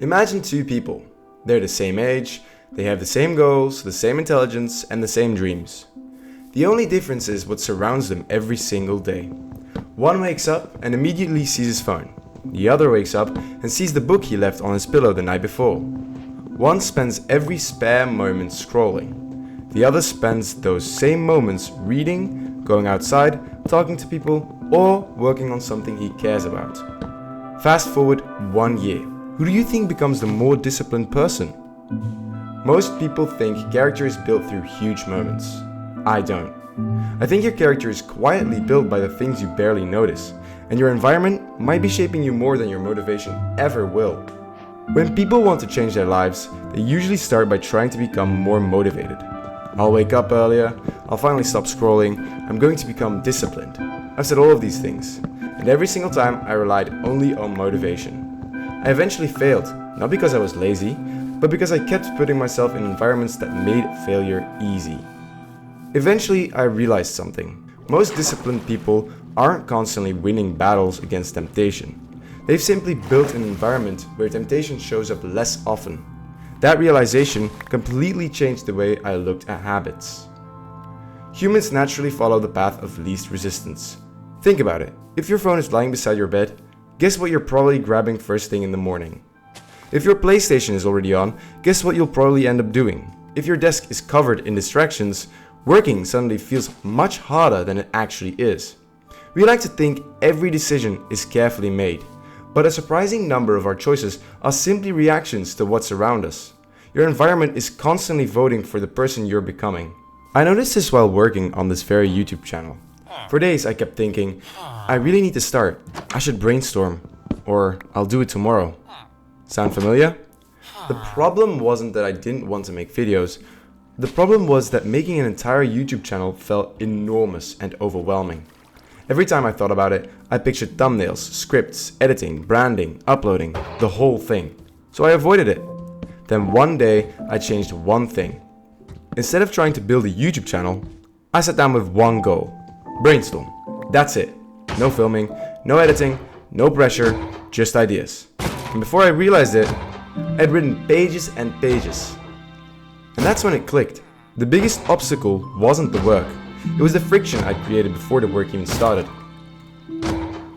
Imagine two people. They're the same age, they have the same goals, the same intelligence, and the same dreams. The only difference is what surrounds them every single day. One wakes up and immediately sees his phone. The other wakes up and sees the book he left on his pillow the night before. One spends every spare moment scrolling. The other spends those same moments reading, going outside, talking to people, or working on something he cares about. Fast forward 1 year. Who do you think becomes the more disciplined person? Most people think character is built through huge moments. I don't. I think your character is quietly built by the things you barely notice, and your environment might be shaping you more than your motivation ever will. When people want to change their lives, they usually start by trying to become more motivated. I'll wake up earlier, I'll finally stop scrolling, I'm going to become disciplined. I've said all of these things, and every single time I relied only on motivation. I eventually failed, not because I was lazy, but because I kept putting myself in environments that made failure easy. Eventually, I realized something. Most disciplined people aren't constantly winning battles against temptation. They've simply built an environment where temptation shows up less often. That realization completely changed the way I looked at habits. Humans naturally follow the path of least resistance. Think about it. If your phone is lying beside your bed, guess what you're probably grabbing first thing in the morning? If your PlayStation is already on, guess what you'll probably end up doing? If your desk is covered in distractions, working suddenly feels much harder than it actually is. We like to think every decision is carefully made, but a surprising number of our choices are simply reactions to what's around us. Your environment is constantly voting for the person you're becoming. I noticed this while working on this very YouTube channel. For days I kept thinking, I really need to start. I should brainstorm. Or I'll do it tomorrow. Sound familiar? The problem wasn't that I didn't want to make videos. The problem was that making an entire YouTube channel felt enormous and overwhelming. Every time I thought about it, I pictured thumbnails, scripts, editing, branding, uploading, the whole thing. So I avoided it. Then one day, I changed one thing. Instead of trying to build a YouTube channel, I sat down with one goal. Brainstorm. That's it. No filming, no editing, no pressure, just ideas. And before I realized it, I'd written pages and pages. And that's when it clicked. The biggest obstacle wasn't the work. It was the friction I'd created before the work even started.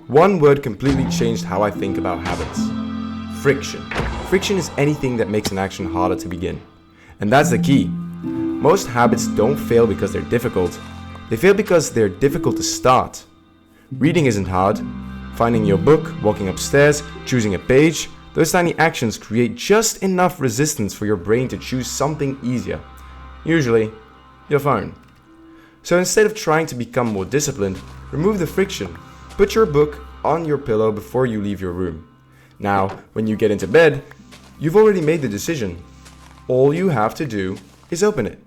One word completely changed how I think about habits. Friction. Friction is anything that makes an action harder to begin. And that's the key. Most habits don't fail because they're difficult. They fail because they're difficult to start. Reading isn't hard. Finding your book, walking upstairs, choosing a page, those tiny actions create just enough resistance for your brain to choose something easier. Usually, your phone. So instead of trying to become more disciplined, remove the friction. Put your book on your pillow before you leave your room. Now, when you get into bed, you've already made the decision. All you have to do is open it.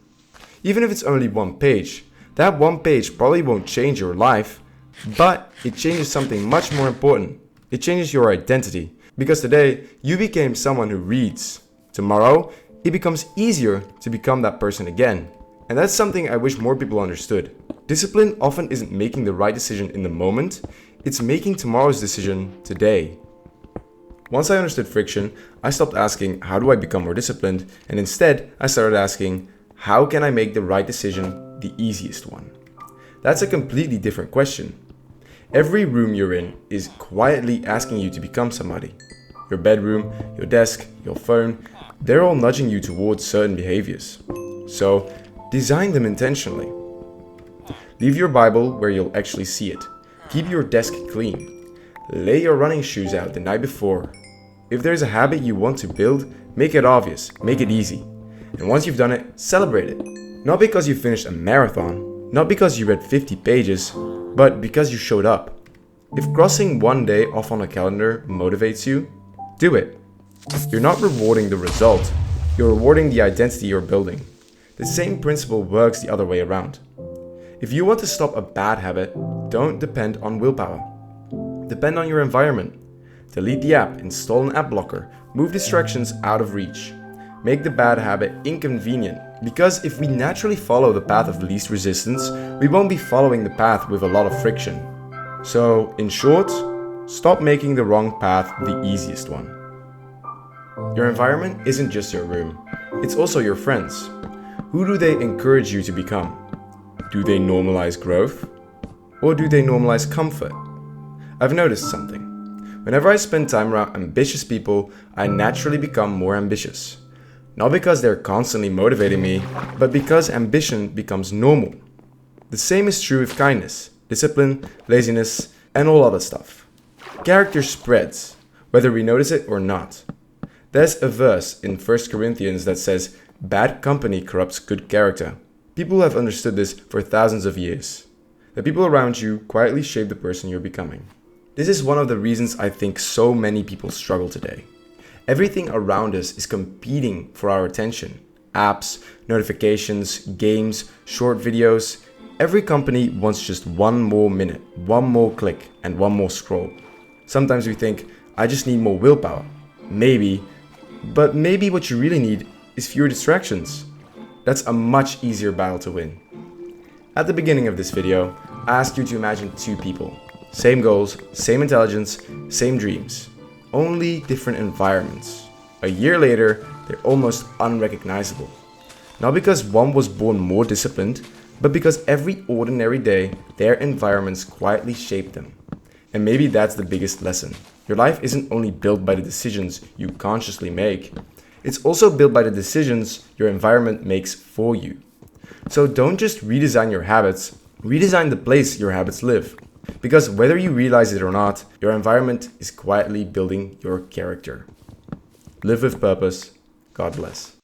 Even if it's only one page, that one page probably won't change your life, but it changes something much more important. It changes your identity. Because today, you became someone who reads. Tomorrow, it becomes easier to become that person again. And that's something I wish more people understood. Discipline often isn't making the right decision in the moment, it's making tomorrow's decision today. Once I understood friction, I stopped asking, how do I become more disciplined? And instead, I started asking, how can I make the right decision the easiest one? That's a completely different question. Every room you're in is quietly asking you to become somebody. Your bedroom, your desk, your phone, they're all nudging you towards certain behaviors. So, design them intentionally. Leave your Bible where you'll actually see it. Keep your desk clean. Lay your running shoes out the night before. If there's a habit you want to build, make it obvious, make it easy. And once you've done it, celebrate it. Not because you finished a marathon, not because you read 50 pages, but because you showed up. If crossing one day off on a calendar motivates you, do it. You're not rewarding the result, you're rewarding the identity you're building. The same principle works the other way around. If you want to stop a bad habit, don't depend on willpower. Depend on your environment. Delete the app, install an app blocker, move distractions out of reach. Make the bad habit inconvenient, because if we naturally follow the path of least resistance, we won't be following the path with a lot of friction. So, in short, stop making the wrong path the easiest one. Your environment isn't just your room, it's also your friends. Who do they encourage you to become? Do they normalize growth? Or do they normalize comfort? I've noticed something. Whenever I spend time around ambitious people, I naturally become more ambitious. Not because they're constantly motivating me, but because ambition becomes normal. The same is true with kindness, discipline, laziness, and all other stuff. Character spreads, whether we notice it or not. There's a verse in 1 Corinthians that says, "Bad company corrupts good character." People have understood this for thousands of years. The people around you quietly shape the person you're becoming. This is one of the reasons I think so many people struggle today. Everything around us is competing for our attention. Apps, notifications, games, short videos. Every company wants just one more minute, one more click, and one more scroll. Sometimes we think, I just need more willpower. Maybe, but maybe what you really need is fewer distractions. That's a much easier battle to win. At the beginning of this video, I asked you to imagine two people. Same goals, same intelligence, same dreams. Only different environments. A year later, they're almost unrecognizable. Not because one was born more disciplined, but because every ordinary day, their environments quietly shaped them. And maybe that's the biggest lesson. Your life isn't only built by the decisions you consciously make, it's also built by the decisions your environment makes for you. So don't just redesign your habits, redesign the place your habits live. Because whether you realize it or not, your environment is quietly building your character. Live with purpose. God bless.